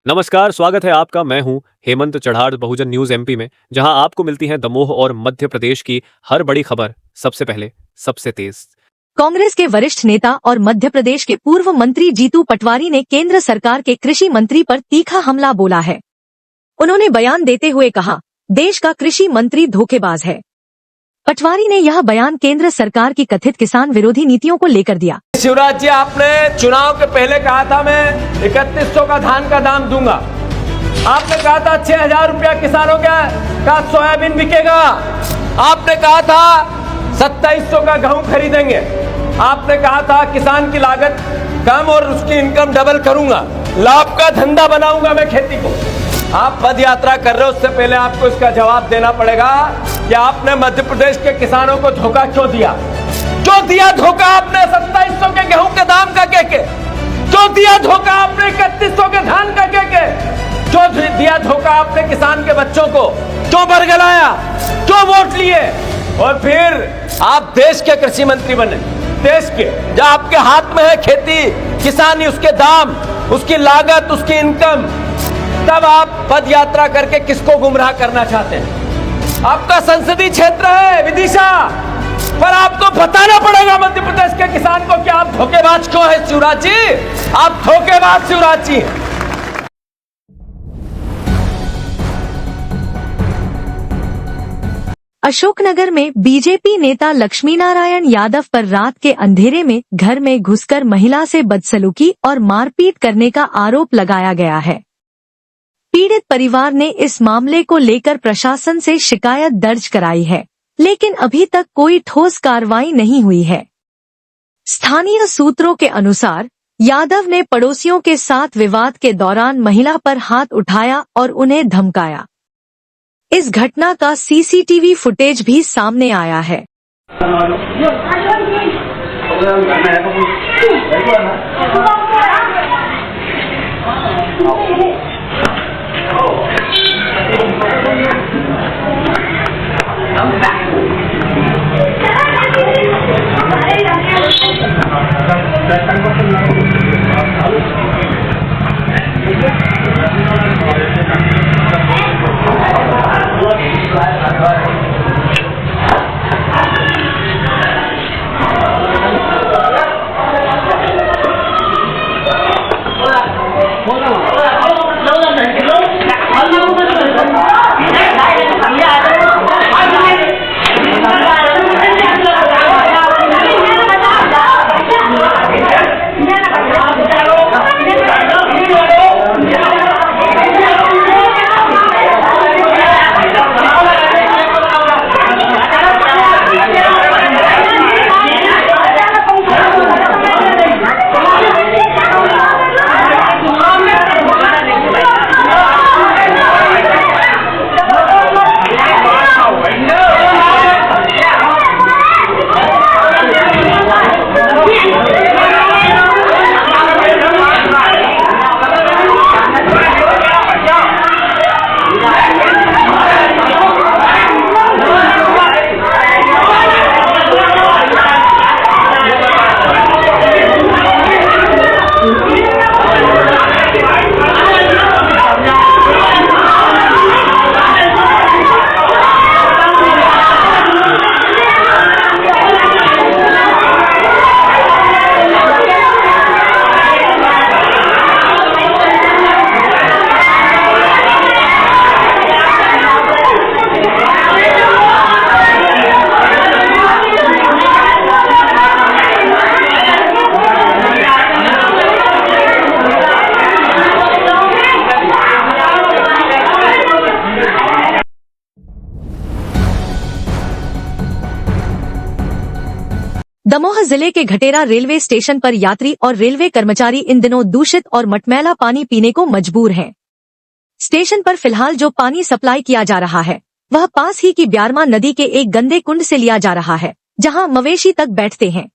नमस्कार, स्वागत है आपका। मैं हूं हेमंत चढ़ाड़, बहुजन न्यूज एमपी में, जहां आपको मिलती हैं दमोह और मध्य प्रदेश की हर बड़ी खबर सबसे पहले, सबसे तेज। कांग्रेस के वरिष्ठ नेता और मध्य प्रदेश के पूर्व मंत्री जीतू पटवारी ने केंद्र सरकार के कृषि मंत्री पर तीखा हमला बोला है। उन्होंने बयान देते हुए कहा, देश का कृषि मंत्री धोखेबाज है। पटवारी ने यह बयान केंद्र सरकार की कथित किसान विरोधी नीतियों को लेकर दिया। शिवराज जी, आपने चुनाव के पहले कहा था मैं 3100 का धान का दाम दूंगा। आपने कहा था 6000 रुपया किसानों का सोयाबीन बिकेगा। आपने कहा था 2700 का गेहूं खरीदेंगे। आपने कहा था किसान की लागत कम और उसकी इनकम डबल करूंगा, लाभ का धंधा बनाऊंगा मैं खेती को। आप पद यात्रा कर रहे हो, उससे पहले आपको इसका जवाब देना पड़ेगा कि आपने मध्य प्रदेश के किसानों को धोखा क्यों दिया। क्यों दिया धोखा आपने 2700 के गेहूं के दाम का कह के? क्यों दिया धोखा आपने 3100 के धान का कह के? क्यों दिया धोखा आपने किसान के बच्चों को? क्यों बरगलाया? क्यों वोट लिए? और फिर आप देश के कृषि मंत्री बने, देश के, जो आपके हाथ में है खेती, किसानी, उसके दाम, उसकी लागत, उसकी इनकम। तब आप पद यात्रा करके किसको गुमराह करना चाहते हैं? आपका संसदीय क्षेत्र है विदिशा, पर आपको बताना पड़ेगा मध्य प्रदेश के किसान को कि आप धोखेबाज क्यों है। शिवराज जी, आप धोखेबाज शिवराज जी। अशोकनगर में बीजेपी नेता लक्ष्मीनारायण यादव पर रात के अंधेरे में घर में घुसकर महिला से बदसलूकी और मारपीट करने का आरोप लगाया गया है। पीड़ित परिवार ने इस मामले को लेकर प्रशासन से शिकायत दर्ज कराई है, लेकिन अभी तक कोई ठोस कार्रवाई नहीं हुई है। स्थानीय सूत्रों के अनुसार यादव ने पड़ोसियों के साथ विवाद के दौरान महिला पर हाथ उठाया और उन्हें धमकाया। इस घटना का सीसीटीवी फुटेज भी सामने आया है। दमोह जिले के घटेरा रेलवे स्टेशन पर यात्री और रेलवे कर्मचारी इन दिनों दूषित और मटमैला पानी पीने को मजबूर हैं। स्टेशन पर फिलहाल जो पानी सप्लाई किया जा रहा है वह पास ही की ब्यारमा नदी के एक गंदे कुंड से लिया जा रहा है, जहां मवेशी तक बैठते हैं।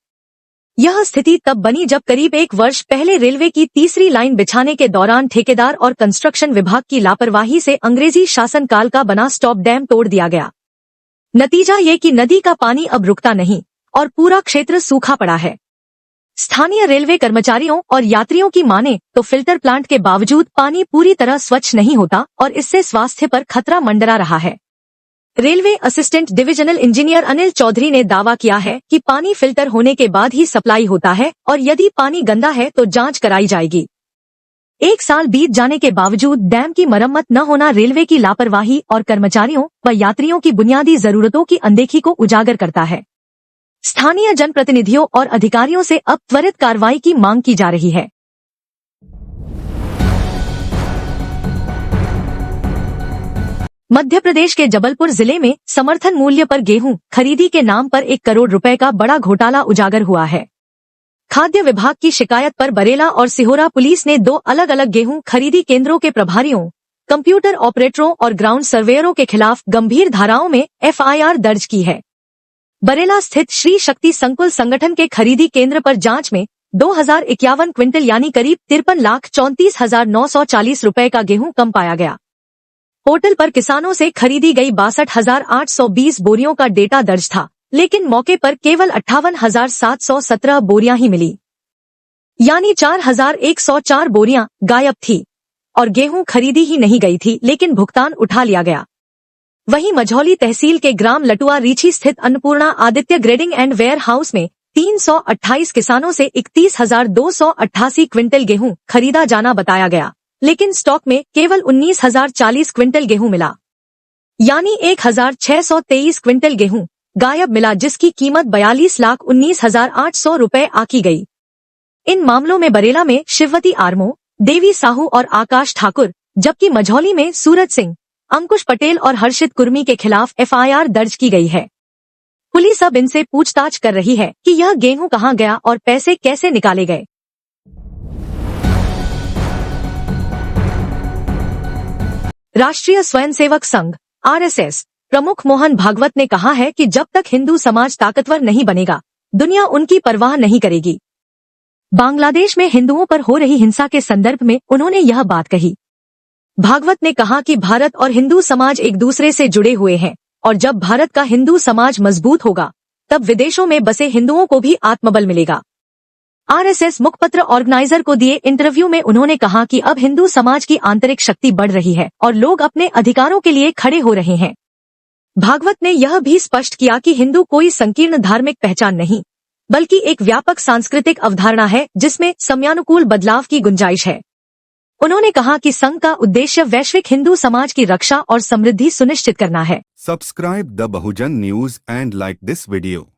यह स्थिति तब बनी जब करीब 1 वर्ष पहले रेलवे की तीसरी लाइन बिछाने के दौरान ठेकेदार और कंस्ट्रक्शन विभाग की लापरवाही से अंग्रेजी शासनकाल का बना स्टॉप डैम तोड़ दिया गया। नतीजा ये कि नदी का पानी अब रुकता नहीं और पूरा क्षेत्र सूखा पड़ा है। स्थानीय रेलवे कर्मचारियों और यात्रियों की माने तो फिल्टर प्लांट के बावजूद पानी पूरी तरह स्वच्छ नहीं होता और इससे स्वास्थ्य पर खतरा मंडरा रहा है। Railway assistant divisional engineer Anil Chaudhary ने दावा किया है कि पानी फिल्टर होने के बाद ही सप्लाई होता है और यदि पानी गंदा है तो जांच कराई जाएगी। 1 साल बीत जाने के बावजूद डैम की मरम्मत न होना रेलवे की लापरवाही और कर्मचारियों व यात्रियों की बुनियादी जरूरतों की अनदेखी को उजागर करता है। स्थानीय जनप्रतिनिधियों और अधिकारियों से अब त्वरित कार्रवाई की मांग की जा रही है। मध्य प्रदेश के जबलपुर जिले में समर्थन मूल्य पर गेहूं खरीदी के नाम पर 1 करोड़ रुपए का बड़ा घोटाला उजागर हुआ है। खाद्य विभाग की शिकायत पर बरेला और सिहोरा पुलिस ने 2 अलग अलग गेहूं खरीदी केंद्रों के प्रभारियों, कंप्यूटर ऑपरेटरों और ग्राउंड सर्वेयरों के खिलाफ गंभीर धाराओं में FIR दर्ज की है। बरेला स्थित श्री शक्ति संकुल संगठन के खरीदी केंद्र पर जांच में 2051 क्विंटल यानी करीब 53,34,940 रुपए का गेहूं कम पाया गया। पोर्टल पर किसानों से खरीदी गई 62,820 बोरियों का डेटा दर्ज था, लेकिन मौके पर केवल 58,717 बोरियां ही मिली, यानी 4,104 बोरियां गायब थी और गेहूं खरीदी ही नहीं गई थी, लेकिन भुगतान उठा लिया गया। वहीं मझौली तहसील के ग्राम लटुआ रीछी स्थित Annapurna Aditya grading and warehouse में 328 किसानों से 31,288 क्विंटल गेहूं खरीदा जाना बताया गया, लेकिन स्टॉक में केवल 19,040 क्विंटल गेहूं मिला, यानी 1,623 क्विंटल गेहूं गायब मिला, जिसकी कीमत 42,19,800 रुपए आकी गई। इन मामलों में बरेला में शिववती आर्मो, देवी साहू और आकाश ठाकुर, जबकि मझौली में सूरज सिंह, अंकुश पटेल और हर्षित कुर्मी के खिलाफ FIR दर्ज की गई है। पुलिस अब इनसे पूछताछ कर रही है कि यह गेहूं कहां गया और पैसे कैसे निकाले गए। राष्ट्रीय स्वयंसेवक संघ RSS प्रमुख मोहन भागवत ने कहा है कि जब तक हिंदू समाज ताकतवर नहीं बनेगा, दुनिया उनकी परवाह नहीं करेगी। बांग्लादेश में हिंदुओं पर हो रही हिंसा के संदर्भ में उन्होंने यह बात कही। भागवत ने कहा कि भारत और हिंदू समाज एक दूसरे से जुड़े हुए हैं और जब भारत का हिंदू समाज मजबूत होगा, तब विदेशों में बसे हिंदुओं को भी आत्मबल मिलेगा। RSS मुखपत्र ऑर्गेनाइजर को दिए इंटरव्यू में उन्होंने कहा कि अब हिंदू समाज की आंतरिक शक्ति बढ़ रही है और लोग अपने अधिकारों के लिए खड़े हो रहे हैं। भागवत ने यह भी स्पष्ट किया कि हिंदू कोई संकीर्ण धार्मिक पहचान नहीं, बल्कि एक व्यापक सांस्कृतिक अवधारणा है जिसमें समयानुकूल बदलाव की गुंजाइश है। उन्होंने कहा कि संघ का उद्देश्य वैश्विक हिंदू समाज की रक्षा और समृद्धि सुनिश्चित करना है। Subscribe the Bahujan News and like this video.